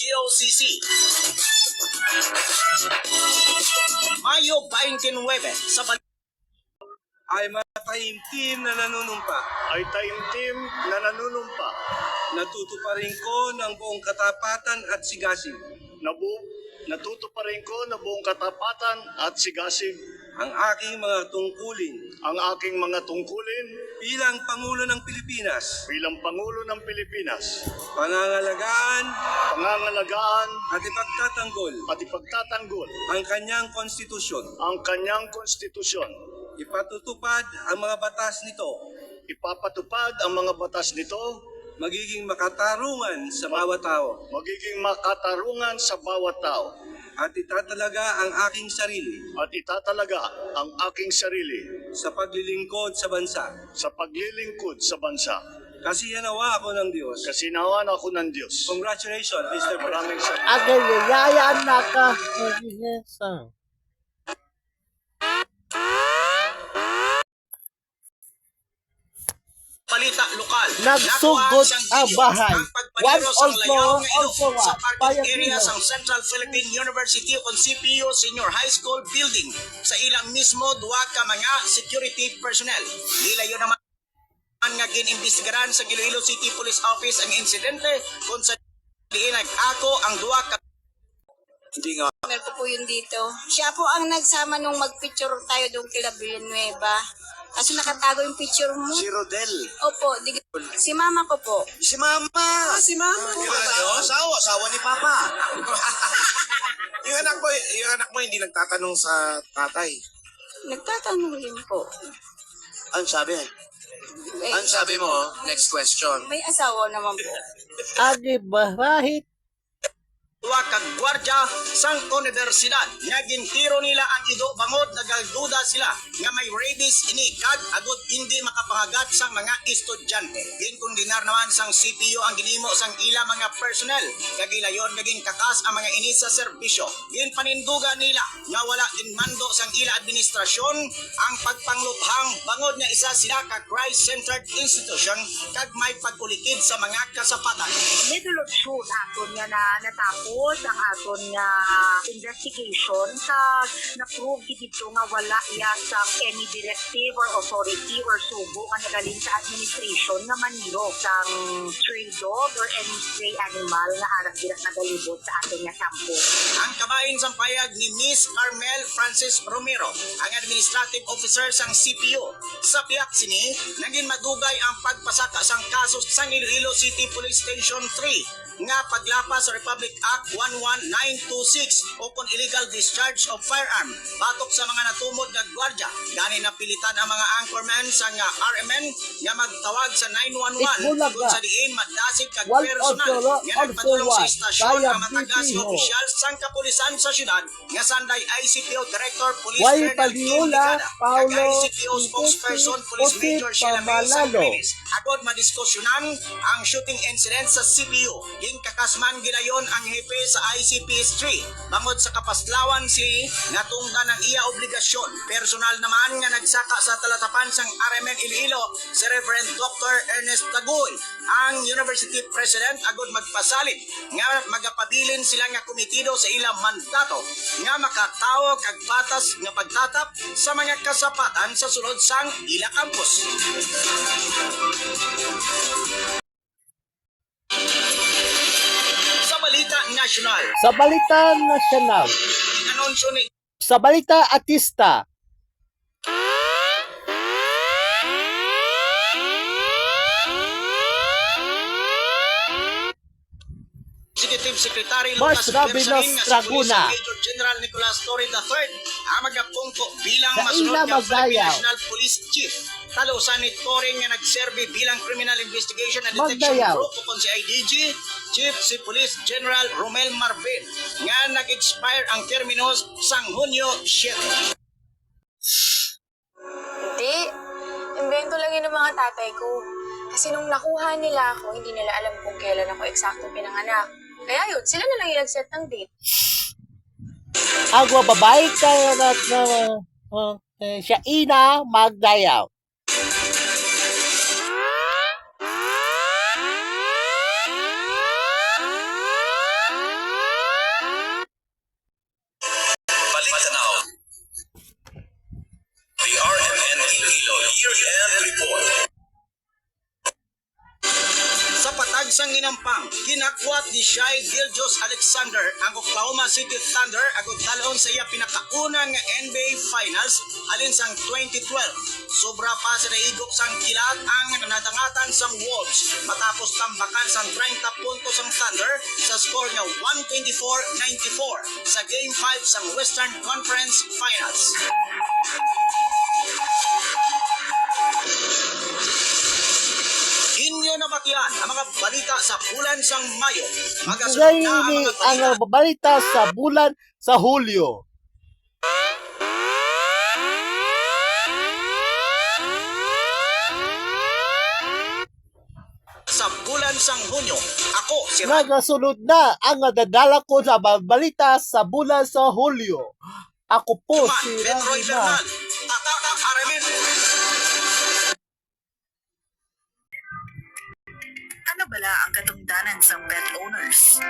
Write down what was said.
GOCC. Mayo 29 sa ay mataimtim na nanunumpa. Ay taimtim na nanunumpa. Natutuparin ko ng buong katapatan at sigasig Natutuparin ko na buong katapatan at sigasig ang aking mga tungkulin ang aking mga tungkulin bilang Pangulo ng Pilipinas, bilang Pangulo ng Pilipinas, pangangalagaan pangangalagaan at ipagtatanggol at ipagtatanggol ang kanyang konstitusyon, ang kanyang konstitusyon, ipatutupad ang mga batas nito, ipapatupad ang mga batas nito, magiging makatarungan sa bawat tao, magiging makatarungan sa bawat tao, at itatalaga ang aking sarili at itatalaga ang aking sarili sa paglilingkod sa bansa. sa paglilingkod sa bansa. Kasi nawa ako ng Diyos. Kasinawan ako ng Diyos. Congratulations, Mr. Maraming President. salamat. Agayaya naka balita lokal. Nagsugod ang bahay. One Layaw also sa parking Payapino. area sa Central Philippine University on CPU Senior High School building. Sa ilang mismo duwa ka mga security personnel. Dilayo naman nga ginimbestigaran sa Iloilo City Police Office ang insidente kung sa diin nag-ako ang duwa ka hindi nga Ko po yun dito. Siya po ang nagsama nung mag-picture tayo doon kila Villanueva. Kaso nakatago yung picture mo. si Rodel. Opo, si mama ko po. Si Mama. Si Mama. Asawa ni Papa. yung anak mo hindi nagtatanong sa tatay. Nagtatanong din po. Ano sabi? Ano sabi mo? Next question. May asawa naman po. Agi bahahit. Duwa kag gwardya sang universidad nga gintiro nila ang ido bangod nagaduda sila nga may rabies ini kag agud hindi makapangagat sang mga estudyante. Ginkondinar naman sang CPU ang ginimo sang ila mga personnel kag ilayon naging kakas ang mga ini sa serbisyo. Ginpaninduga nila nga wala ginmando sang ila administrasyon ang pagpangluphang bangod nga isa sila ka Christ-centered institution kag may pagkulikid sa mga kasapatan. Nidulusyon aton nga na natapos ang aton nga investigation sa na-prove dito nga wala iya sang any directive or authority or subo nga nagaling sa administration nga maniro sang stray dog or any stray animal nga aras dira nagalibot sa aton nga kampo. Ang kabahin sa payag ni Miss Carmel Francis Romero, ang administrative officer sang CPU. Sa piyak sini, naging madugay ang pagpasaka sang kaso sang Iloilo City Police Station 3 nga paglapas sa Republic Act 11926 upon illegal discharge of firearm batok sa mga natumod nga gwardya. Gani napilitan ang mga anchorman sa nga RMN nga magtawag sa 911 kung sa diin madasig kag personal nga nagpadulong sa istasyon nga matagas nga opisyal sang kapulisan sa syudad nga sanday ICPO Director Police Why Colonel Kim Padilla, Ligada Paulo, kag ICPO Spokesperson Police Major Sheila May Pamalalo. agod madiskusyonan ang shooting incident sa CPU. Kakasman gilayon ang hepe sa ICPS 3 bangod sa kapaslawan si natungga ng iya obligasyon. Personal naman nga nagsaka sa talatapan sang RMN Iloilo si Reverend Dr. Ernest Taguy, ang University President agod magpasalit nga magapabilin sila nga komitido sa ilang mandato nga makatawag kag batas nga pagtatap sa mga kasapatan sa sulod sang ila campus. National. Sa balita nasyonal. Anunsyo ni Sa balita artista. Executive Secretary Mas Lucas Rabinos Bersamin nga si Traguna. Major General Nicolas Torre III ang magapungko bilang Sa masunod ila nga Philippine Magayaw. National Police Chief. Talusan ni Torre nga nagserbi bilang Criminal Investigation and Detection Magayaw. Group upon si IDG Chief si Police General Romel Marvin nga nag-expire ang terminos sang Hunyo 7. Hindi. Invento lang yun ng mga tatay ko. Kasi nung nakuha nila ako, hindi nila alam kung kailan ako eksaktong pinanganak. Kaya yun, sila na lang yung nag-set ng date. Agwa babae kaya na siya ina magdayaw. Ginakwat ni Shai Gilgeous Alexander ang Oklahoma City Thunder agud talon sa iya pinakaunang nga NBA Finals halin sang 2012. Sobra pa sa naigop sang kilat ang nadangatan sang Wolves matapos tambakan sang 30 puntos ang Thunder sa score nga 124-94 sa Game 5 sang Western Conference Finals. Inyo na batiyan ang mga balita sa bulan sang Mayo. Magasunod na ang Ngayon mga ang balita sa bulan sa Hulyo. sa bulan sang Hunyo. Ako si Rad. Nagasunod na ang dadala ko sa balita sa bulan sa Hulyo. Ako po Juman, si Benroy Rana. Bernal. Tatang Aramin. Ano bala ang katungdanan sa pet owners?